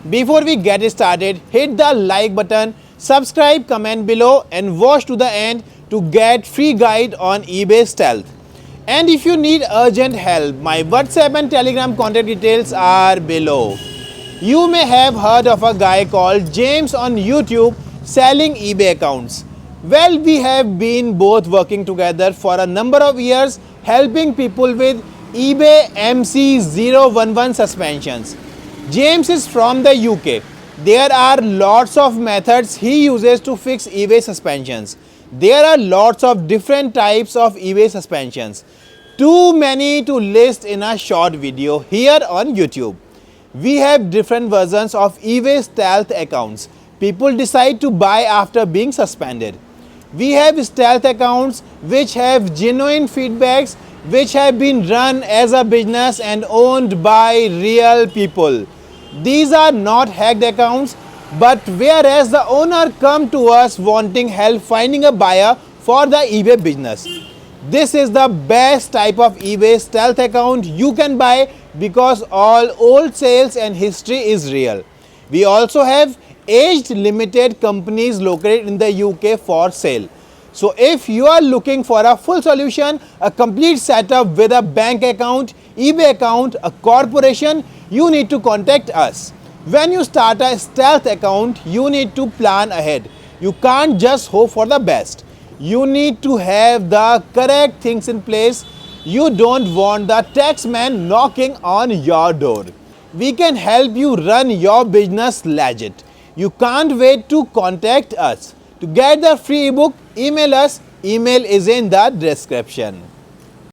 Before we get started, hit the like button, subscribe, comment below and watch to the end to get free guide on eBay Stealth. And if you need urgent help, my WhatsApp and Telegram contact details are below. You may have heard of a guy called James on YouTube selling eBay accounts. Well, we have been both working together for a number of years helping people with eBay MC011 Suspensions. James is from the UK. There are lots of methods he uses to fix eBay suspensions. There are lots of different types of eBay suspensions. Too many to list in a short video here on YouTube. We have different versions of eBay Stealth accounts. People decide to buy after being suspended. We have stealth accounts which have genuine feedbacks, which have been run as a business and owned by real people. These are not hacked accounts, but whereas the owner come to us wanting help finding a buyer for the eBay business. This is the best type of eBay stealth account you can buy because all old sales and history is real. We also have aged limited companies located in the UK for sale. So if you are looking for a full solution, a complete setup with a bank account, eBay account, a corporation, you need to contact us. When you start a stealth account, you need to plan ahead. You can't just hope for the best. You need to have the correct things in place. You don't want the tax man knocking on your door. We can help you run your business legit. You can't wait to contact us. To get the free ebook, email us. Email is in the description.